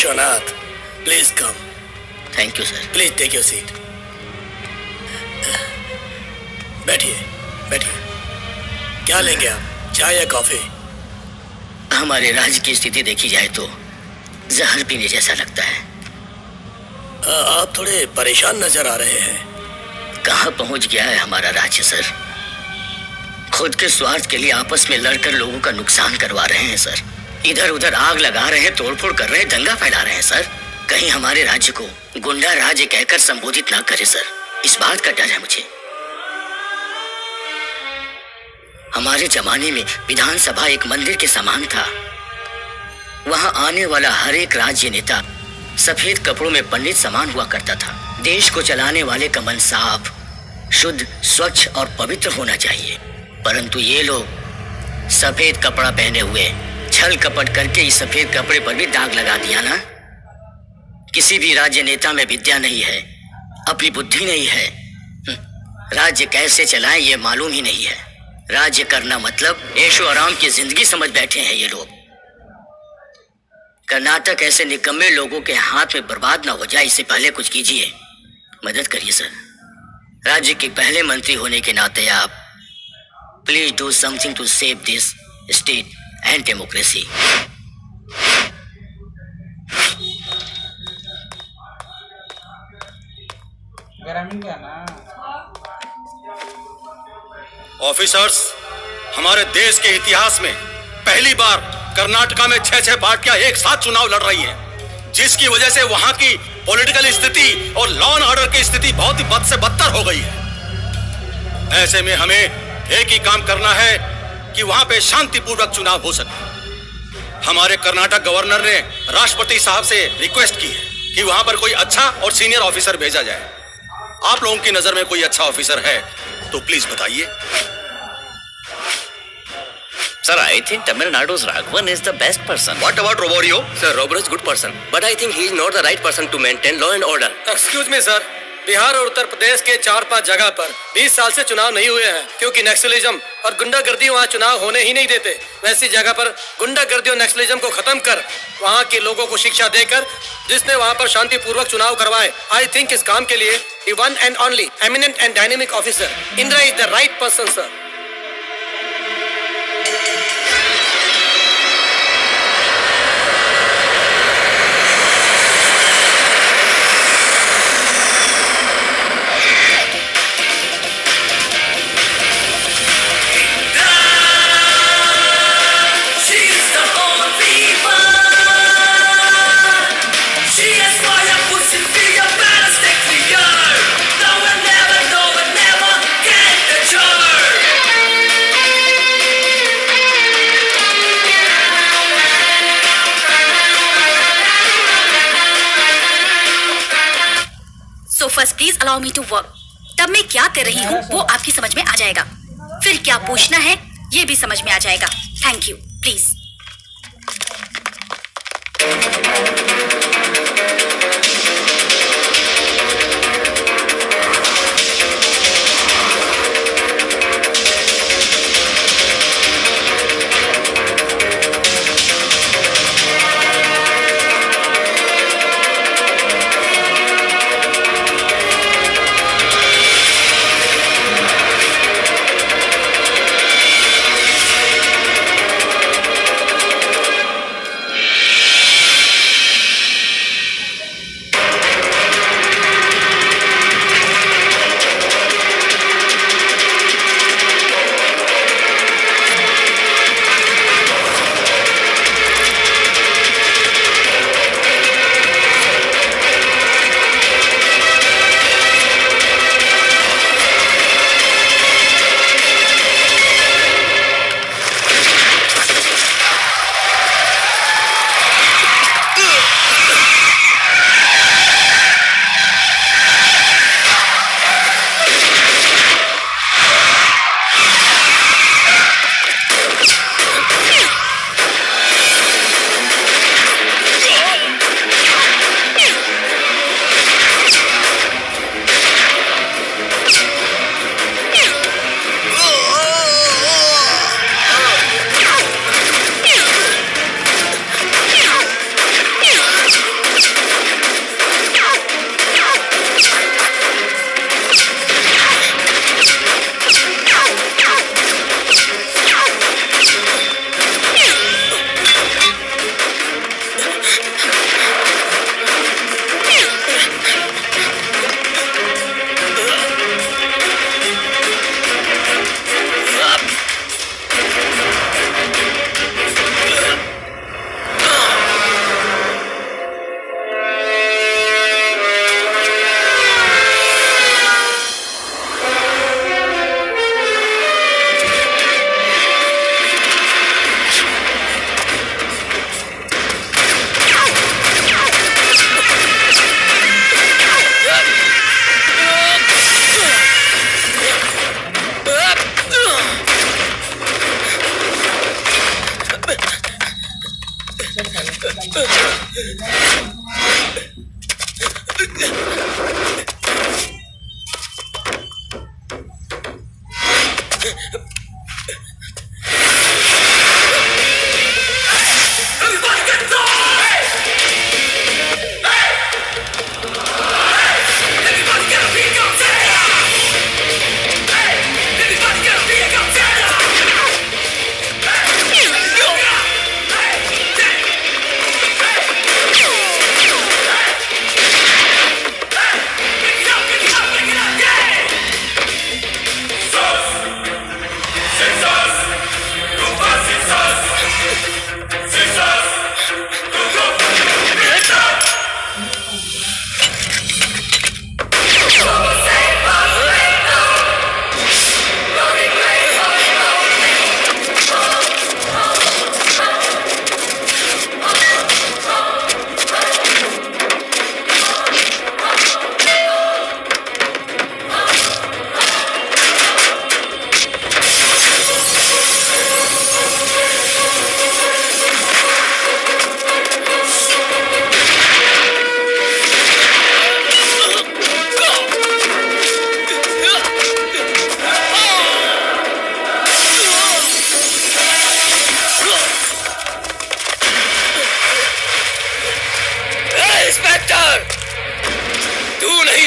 Vishwanath, please come. Thank you sir. Please take your seat. बैठिए बैठिए। क्या लेंगे आप, चाय या कॉफी? हमारे राज्य की स्थिति देखी जाए तो जहर पीने जैसा लगता है। आप थोड़े परेशान नजर आ रहे हैं। कहाँ पहुंच गया है हमारा राज्य सर? खुद के स्वार्थ के लिए आपस में लड़कर लोगों का नुकसान करवा रहे हैं सर। इधर उधर आग लगा रहे हैं, तोड़फोड़ कर रहे हैं, दंगा फैला रहे हैं सर। कहीं हमारे राज्य को गुंडा राज्य कहकर संबोधित ना करे सर, इस बात का डर है मुझे। हमारे जमाने में विधानसभा एक मंदिर के समान था। वहां आने वाला हर एक राज्य नेता सफेद कपड़ों में पंडित समान हुआ करता था। देश को चलाने वाले का मन साफ, शुद्ध, स्वच्छ और पवित्र होना चाहिए। परंतु ये लोग सफेद कपड़ा पहने हुए छल कपट करके इस सफेद कपड़े पर भी दाग लगा दिया ना। किसी भी राज्य नेता में विद्या नहीं है, अपनी बुद्धि नहीं है, राज्य कैसे चलाएं ये मालूम ही नहीं है। राज्य करना मतलब ऐशो आराम की जिंदगी समझ बैठे हैं ये लोग। कर्नाटक ऐसे निकम्मे लोगों के हाथ में बर्बाद ना हो जाए, इससे पहले कुछ कीजिए, मदद करिए सर। राज्य के पहले मंत्री होने के नाते आप please do something to save this state and democracy. Officers, हमारे देश के इतिहास में पहली बार कर्नाटका में 6 पार्टियां एक साथ चुनाव लड़ रही हैं, जिसकी वजह से वहां की पॉलिटिकल स्थिति और लॉ एंड ऑर्डर की स्थिति बहुत ही बद से बदतर हो गई है। ऐसे में हमें एक ही काम करना है कि वहां पे शांतिपूर्वक चुनाव हो सके। हमारे कर्नाटक गवर्नर ने राष्ट्रपति साहब से रिक्वेस्ट की है कि वहां पर कोई अच्छा और सीनियर ऑफिसर भेजा जाए। आप लोगों की नजर में कोई अच्छा ऑफिसर है तो प्लीज बताइए। Sir, I think Tamil Nadu's Raghavan is the best person. What about Roborio? Sir, Roborio is good person, but I think he is not the right person to maintain law and order. Excuse me, sir. Bihar और उत्तर प्रदेश के 4-5 जगह पर 20 साल से चुनाव नहीं हुए हैं, क्योंकि नक्सलिज्म और गुंडागर्दी वहाँ चुनाव होने ही नहीं देते। वैसी जगह पर गुंडागर्दी और नक्सलिज्म को खत्म कर वहाँ के लोगों को शिक्षा देकर जिसने वहाँ पर शांतिपूर्वक चुनाव करवाए, आई थिंक इस काम के लिए the one and only eminent and dynamic officer Indra is the right person, sir. First please allow me to work. तब मैं क्या कर रही हूँ वो आपकी समझ में आ जाएगा, फिर क्या पूछना है ये भी समझ में आ जाएगा। Thank you. प्लीज।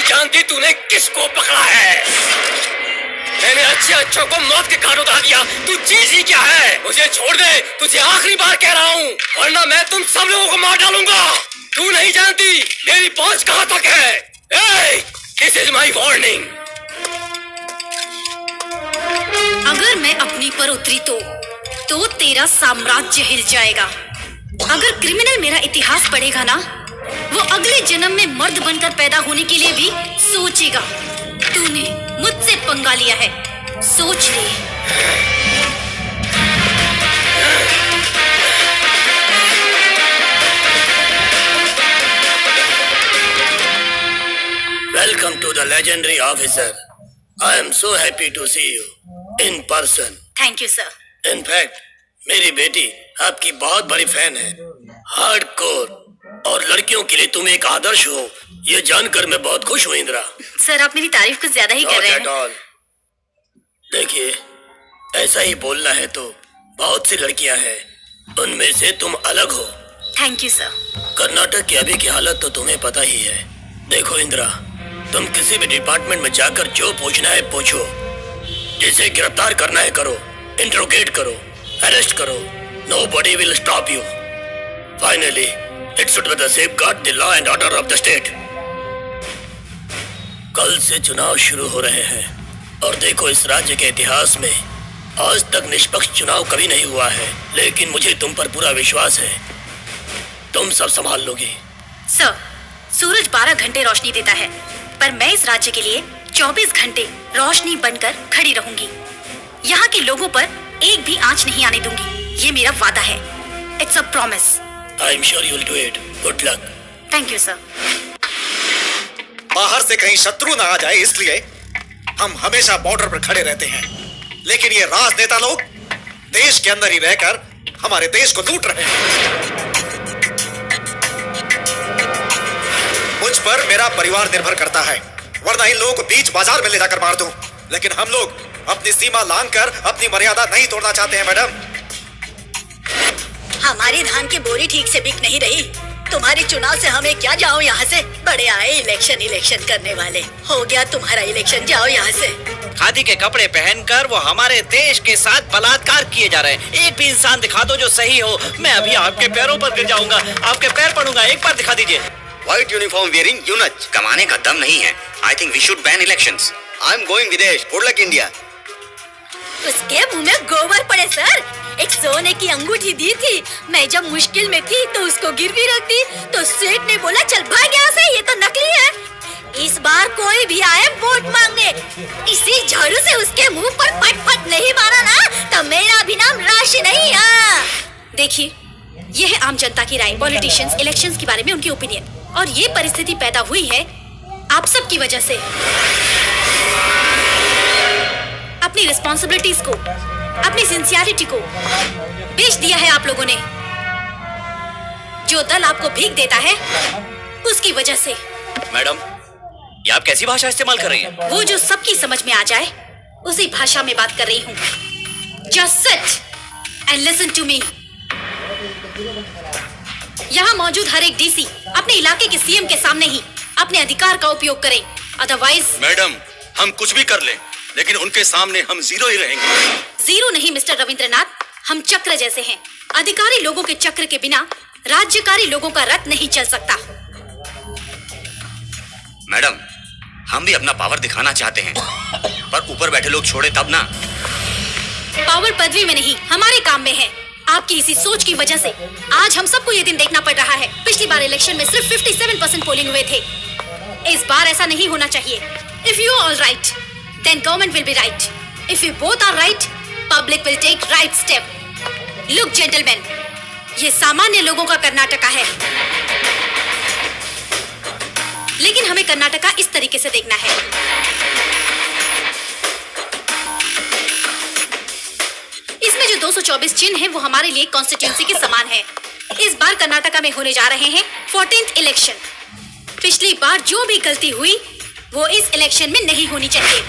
जानती तूने किसको पकड़ा है। मैंने अच्छे को मौत के घाट उतार दिया। तू चीज ही क्या है? मुझे छोड़ दे, तुझे आखिरी बार कह रहा हूँ, वरना मैं तुम सब लोगों को मार डालूंगा। तू नहीं जानती मेरी पहुंच कहाँ तक है। This is my warning. अगर मैं अपनी पर उतरी तो तेरा साम्राज्य हिल जाएगा। अगर क्रिमिनल मेरा इतिहास पढ़ेगा ना, वो अगले जन्म में मर्द बनकर पैदा होने के लिए भी सोचेगा। तूने मुझसे पंगा लिया है, सोच ले। Welcome to the legendary officer. I am so happy to see you in person. Thank you sir. In fact, मेरी बेटी आपकी बहुत बड़ी फैन है, हार्डकोर, और लड़कियों के लिए तुम एक आदर्श हो, ये जानकर मैं बहुत खुश हूँ इंदिरा। सर आप मेरी तारीफ कुछ ज्यादा ही कर रहे Not at हैं। all. देखिए, ऐसा ही बोलना है तो बहुत सी लड़कियां हैं, उनमें से तुम अलग हो। Thank you sir. कर्नाटक की अभी की हालत तो तुम्हें पता ही है। देखो इंदिरा, तुम किसी भी डिपार्टमेंट में जाकर जो पूछना है पूछो, जिसे गिरफ्तार करना है करो, इंट्रोगेट करो, अरेस्ट करो, nobody will stop you. Finally, it should be the safeguard the law and order of the state. कल से चुनाव शुरू हो रहे हैं और देखो इस राज्य के इतिहास में आज तक निष्पक्ष चुनाव कभी नहीं हुआ है, लेकिन मुझे तुम पर पूरा विश्वास है, तुम सब संभाल लोगे। सर, सूरज 12 घंटे रोशनी देता है, पर मैं इस राज्य के लिए 24 घंटे रोशनी बनकर खड़ी रहूंगी। यहाँ के लोगों पर एक भी आंच नहीं आने दूंगी, ये मेरा वादा है। It's a promise. I am sure you will do it. Good luck. Thank you sir. बाहर से कहीं शत्रु ना आ जाए, इसलिए हम हमेशा बॉर्डर पर खड़े रहते हैं। लेकिन ये राजनेता लोग देश के अंदर ही रहकर हमारे देश को लूट रहे हैं। मुझ पर मेरा परिवार निर्भर करता है, वरना इन लोगों को बीच बाजार में ले जाकर मार दूं। लेकिन हम लोग अपनी सीमा लांघकर अपनी मर्यादा नहीं तोड़ना चाहते हैं मैडम। हमारी धान की बोरी ठीक से बिक नहीं रही। तुम्हारे चुनाव से हमें क्या, जाओ यहाँ से। बड़े आए इलेक्शन करने वाले। हो गया तुम्हारा इलेक्शन, जाओ यहाँ से। खादी के कपड़े पहनकर वो हमारे देश के साथ बलात्कार किए जा रहे हैं। एक भी इंसान दिखा दो जो सही हो, मैं अभी आपके पैरों पर गिर जाऊंगा, आपके पैर पड़ूंगा। एक बार दिखा दीजिए। White uniform wearing eunuch. कमाने का दम नहीं है। I think we should ban elections. I'm going विदेश। Good luck India. उसके मुंह में गोबर पड़े सर। एक सोने की अंगूठी दी थी, मैं जब मुश्किल में थी तो उसको गिरवी रख दी, तो सेठ ने बोला चल भाग यहाँ से, ये तो नकली है। इस बार कोई भी आए वोट मांगने, इसी झाड़ू से उसके मुंह पर फट नहीं मारा ना, तो मेरा भी नाम राशि नहीं है। देखिए, यह है आम जनता की राय, पॉलिटिशियंस इलेक्शंस के बारे में उनकी ओपिनियन, और ये परिस्थिति पैदा हुई है आप सब की वजह से। अपनी रिस्पॉन्सिबिलिटीज को, अपनी सिंसियरिटी को बेच दिया है आप लोगों ने। जो दल आपको भीख देता है उसकी वजह से। मैडम, ये आप कैसी भाषा इस्तेमाल कर रही हैं? वो जो सबकी समझ में आ जाए उसी भाषा में बात कर रही हूँ। Just sit and listen to me. यहाँ मौजूद हर एक डीसी अपने इलाके के सीएम के सामने ही अपने अधिकार का उपयोग करें, अदरवाइज। मैडम, हम कुछ भी कर लें, लेकिन उनके सामने हम जीरो ही रहेंगे। जीरो नहीं मिस्टर रविंद्रनाथ, हम चक्र जैसे हैं। अधिकारी लोगों के चक्र के बिना राज्यकारी लोगों का रथ नहीं चल सकता। मैडम, हम भी अपना पावर दिखाना चाहते हैं, पर ऊपर बैठे लोग छोड़े तब ना। पावर पदवी में नहीं, हमारे काम में है। आपकी इसी सोच की वजह से आज हम सबको ये दिन देखना पड़ रहा है। पिछली बार इलेक्शन में सिर्फ 57% पोलिंग हुए थे। इस बार ऐसा नहीं होना चाहिए। If you are all right, then government will be right. If we both are right, public will take right step. Look, gentlemen, ये सामान्य लोगों का कर्नाटका है, लेकिन हमें कर्नाटका इस तरीके से देखना है। इसमें जो 224 चिन्ह हैं वो हमारे लिए कॉन्स्टिट्यूंसी के समान है। इस बार कर्नाटका में होने जा रहे हैं 14th इलेक्शन। पिछली बार जो भी गलती हुई वो इस इलेक्शन में नहीं होनी चाहिए।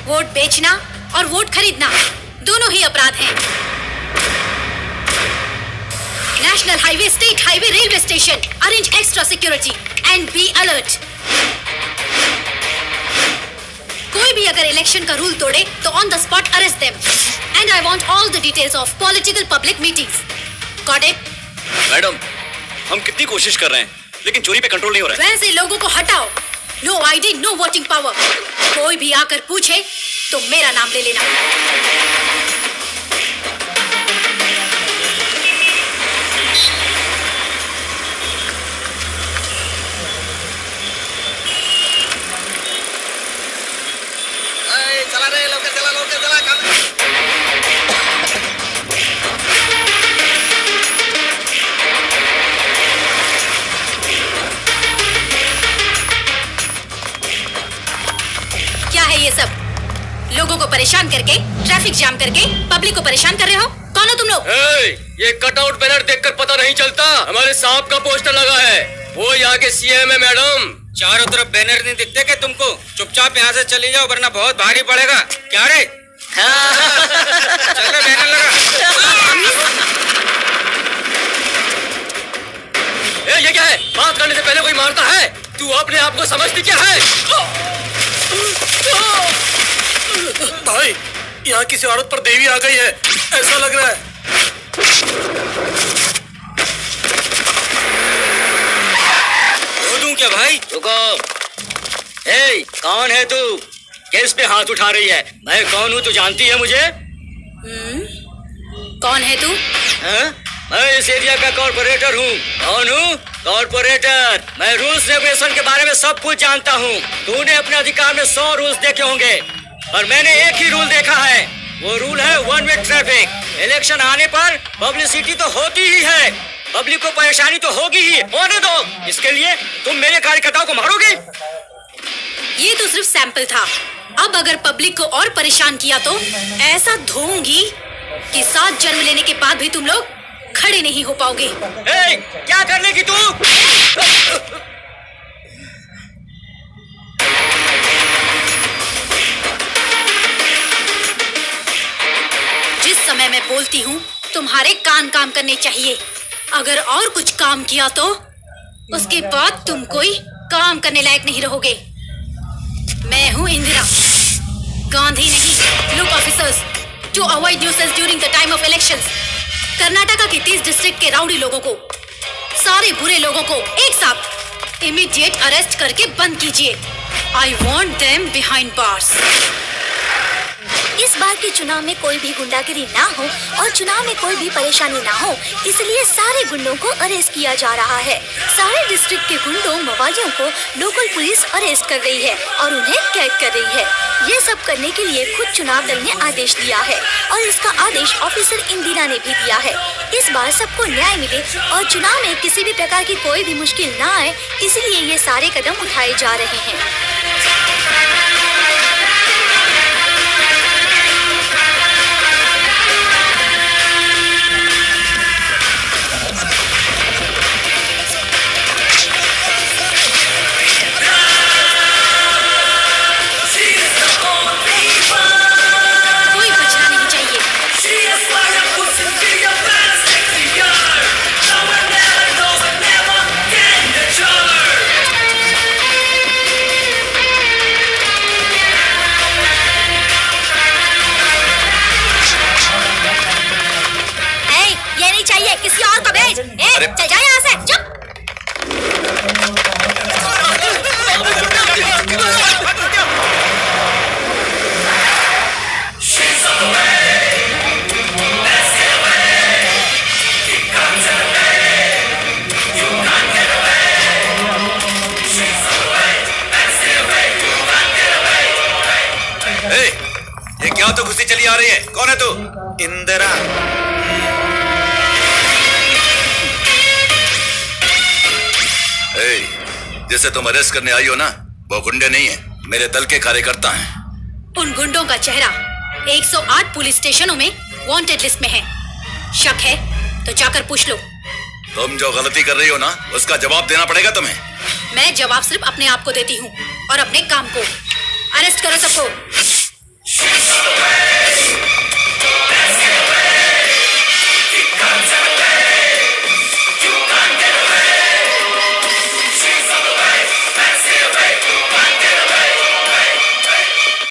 वोट बेचना और वोट खरीदना दोनों ही अपराध हैं। National highway, state highway, railway station, arrange extra security and be alert. Election का रूल तोड़े तो on the spot arrest them and I want all the details of political public meetings. Got it? Madam, हम कितनी कोशिश कर रहे हैं लेकिन चोरी पे कंट्रोल नहीं हो रहा है। वैसे लोगों को हटाओ। No ID, no voting power. कोई भी आकर पूछे तो मेरा नाम ले लेना। चला रे, लोग चला क्या है ये सब? लोगों को परेशान करके, ट्रैफिक जाम करके पब्लिक को परेशान कर रहे हो? कौन हो तुम लोग? ये कटआउट बैनर देखकर पता नहीं चलता हमारे साहब का पोस्टर लगा है। वो यहाँ के सीएम है मैडम। चारों तरफ बैनर नहीं दिखते क्या तुमको? चुपचाप यहाँ से चली जाओ वरना बहुत भारी पड़ेगा। क्या रे? चलो बैनर लगा। ये क्या है? बात करने से पहले कोई मारता है? तू अपने आप को समझती क्या है? भाई, यहाँ किसी औरत पर देवी आ गई है ऐसा लग रहा है। दूं क्या भाई? रुको। हे, कौन है तू? किस पे हाथ उठा रही है? मैं कौन हूँ तू जानती है मुझे? कौन है तू? मैं इस एरिया का कॉर्पोरेटर हूँ। कौन हूँ? कॉर्पोरेटर। मैं रूल्स रेगुलेशन के बारे में सब कुछ जानता हूँ। तूने अपने अधिकार में 100 रूल्स देखे होंगे और मैंने एक ही रूल देखा है। वो रूल है वन वे ट्रैफिक। इलेक्शन आने पर पब्लिसिटी तो होती ही है, पब्लिक को परेशानी तो होगी ही। होने दो। इसके लिए तुम मेरे कार्यकर्ताओं को मारोगे? ये तो सिर्फ सैंपल था। अब अगर पब्लिक को और परेशान किया तो ऐसा धोऊंगी कि 7 जन्म लेने के बाद भी तुम लोग खड़े नहीं हो पाओगे। ए, क्या कर लेगी तू? जिस समय मैं बोलती हूँ तुम्हारे कान काम करने चाहिए। अगर और कुछ काम किया तो उसके बाद तुम कोई काम करने लायक नहीं रहोगे। मैं हूँ इंदिरा गांधी नहीं। Look officers, to avoid nuisance during the time of elections. Karnataka के 30 डिस्ट्रिक्ट के राउडी लोगों को, सारे बुरे लोगों को एक साथ इमीडिएट अरेस्ट करके बंद कीजिए। I want them behind bars. इस बार के चुनाव में कोई भी गुंडागिरी ना हो और चुनाव में कोई भी परेशानी ना हो, इसलिए सारे गुंडों को अरेस्ट किया जा रहा है। सारे डिस्ट्रिक्ट के गुंडों मवालियों को लोकल पुलिस अरेस्ट कर रही है और उन्हें कैद कर रही है। ये सब करने के लिए खुद चुनाव दल ने आदेश दिया है और इसका आदेश ऑफिसर इंदिरा ने भी दिया है। इस बार सबको न्याय मिले और चुनाव में किसी भी प्रकार की कोई भी मुश्किल ना आए, इसलिए ये सारे कदम उठाए जा रहे हैं। किसी और को भेज। चल जा यहाँ से, चुप। ये क्या तो घुसी चली आ रही है? कौन है तू? इंदिरा। जिसे तुम अरेस्ट करने आई हो ना, वो गुंडे नहीं है, मेरे दल के कार्यकर्ता हैं। उन गुंडों का चेहरा 108 पुलिस स्टेशनों में वांटेड लिस्ट में है। शक है तो जाकर पूछ लो। तुम जो गलती कर रही हो ना, उसका जवाब देना पड़ेगा तुम्हें। मैं जवाब सिर्फ अपने आप को देती हूँ और अपने काम को। अरेस्ट करो सबको।